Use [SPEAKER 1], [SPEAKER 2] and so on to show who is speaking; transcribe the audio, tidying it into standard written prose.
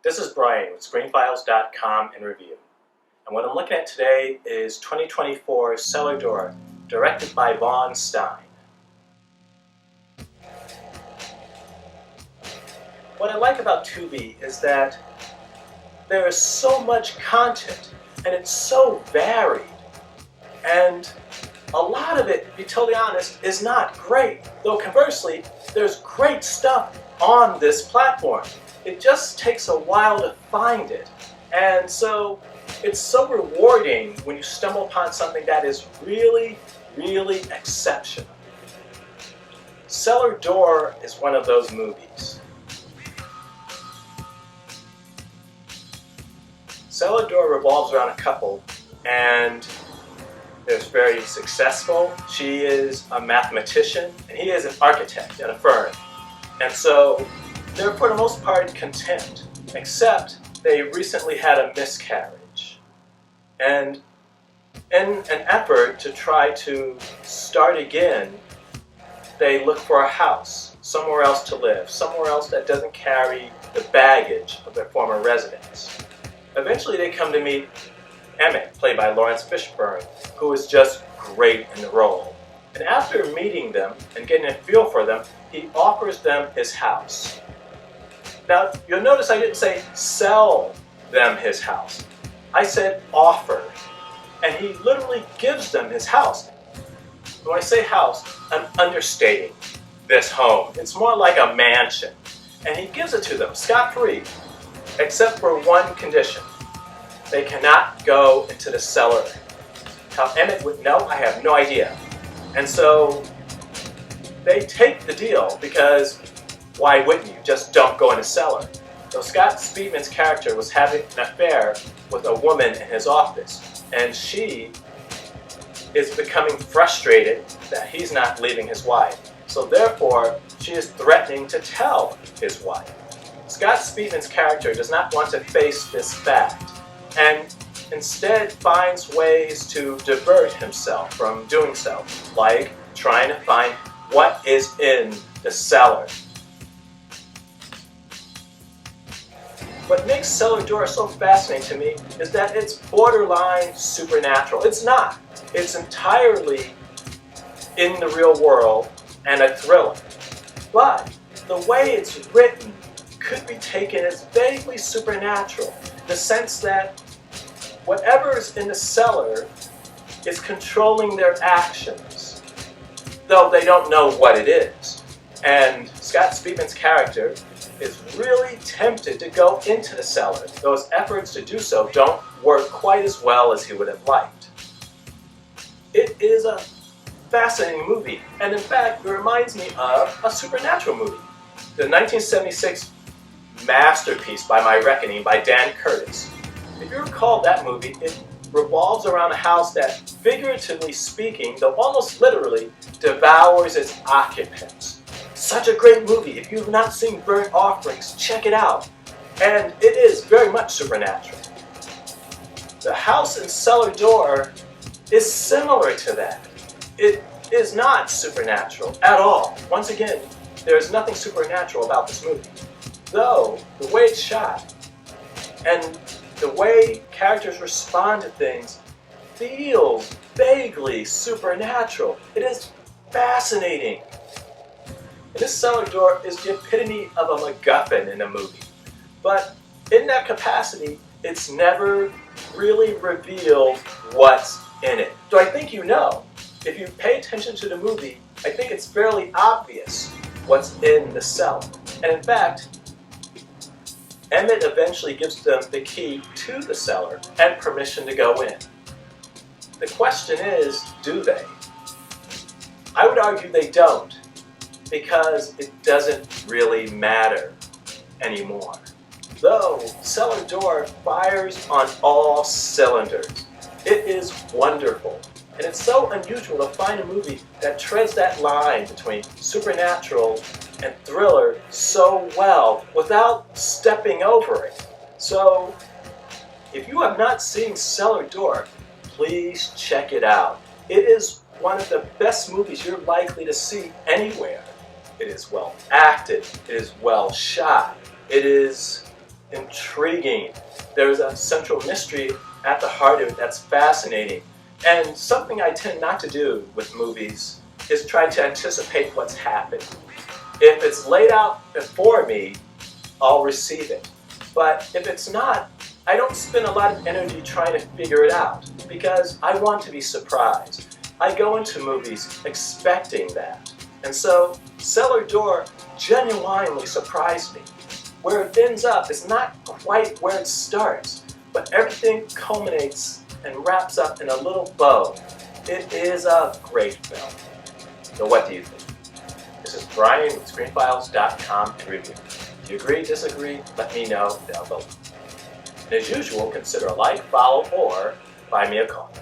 [SPEAKER 1] This is Brian with ScreenFiles.com and Review. And what I'm looking at today is 2024 Cellar Door, directed by Vaughn Stein. What I like about Tubi is that there is so much content and it's so varied. And a lot of it, to be totally honest, is not great. Though conversely, there's great stuff on this platform. It just takes a while to find it. And so it's so rewarding when you stumble upon something that is really, really exceptional. Cellar Door is one of those movies. Cellar Door revolves around a couple, and they're very successful. She is a mathematician, and he is an architect at a firm. And so they're for the most part content, except they recently had a miscarriage. And in an effort to try to start again, they look for a house, somewhere else to live, somewhere else that doesn't carry the baggage of their former residence. Eventually they come to meet Emmett, played by Lawrence Fishburne, who is just great in the role. And after meeting them and getting a feel for them, he offers them his house. Now, you'll notice I didn't say sell them his house. I said offer. And he literally gives them his house. When I say house, I'm understating this home. It's more like a mansion. And he gives it to them scot-free, except for one condition. They cannot go into the cellar. How Emmett would know, I have no idea. And so they take the deal because why wouldn't you? Just don't go in the cellar. So Scott Speedman's character was having an affair with a woman in his office, and she is becoming frustrated that he's not leaving his wife. So therefore, she is threatening to tell his wife. Scott Speedman's character does not want to face this fact, and instead finds ways to divert himself from doing so, like trying to find what is in the cellar. What makes Cellar Door so fascinating to me is that it's borderline supernatural. It's not. It's entirely in the real world and a thriller. But the way it's written could be taken as vaguely supernatural, in the sense that whatever is in the cellar is controlling their actions, though they don't know what it is. And Scott Speedman's character is really tempted to go into the cellar. Those efforts to do so don't work quite as well as he would have liked. It is a fascinating movie, and in fact, it reminds me of a supernatural movie. The 1976 masterpiece, by my reckoning, by Dan Curtis. If you recall that movie, it revolves around a house that, figuratively speaking, though almost literally, devours its occupants. Such a great movie. If you've not seen Burnt Offerings, check it out. And it is very much supernatural. The house in Cellar Door is similar to that. It is not supernatural at all. Once again, there is nothing supernatural about this movie. Though, the way it's shot and the way characters respond to things feels vaguely supernatural. It is fascinating. This Cellar Door is the epitome of a MacGuffin in a movie. But in that capacity, it's never really revealed what's in it. So I think you know. If you pay attention to the movie, I think it's fairly obvious what's in the cellar. And in fact, Emmett eventually gives them the key to the cellar and permission to go in. The question is, do they? I would argue they don't, because it doesn't really matter anymore. Though Cellar Door fires on all cylinders. It is wonderful. And it's so unusual to find a movie that treads that line between supernatural and thriller so well without stepping over it. So, if you have not seen Cellar Door, please check it out. It is one of the best movies you're likely to see anywhere. It is well acted, it is well shot, it is intriguing. There's a central mystery at the heart of it that's fascinating. And something I tend not to do with movies is try to anticipate what's happening. If it's laid out before me, I'll receive it. But if it's not, I don't spend a lot of energy trying to figure it out because I want to be surprised. I go into movies expecting that. And so Cellar Door genuinely surprised me. Where it ends up is not quite where it starts, but everything culminates and wraps up in a little bow. It is a great film. So what do you think? This is Brian with ScreenFiles.com to review. If you agree, disagree, let me know down below. And as usual, consider a like, follow, or buy me a coffee.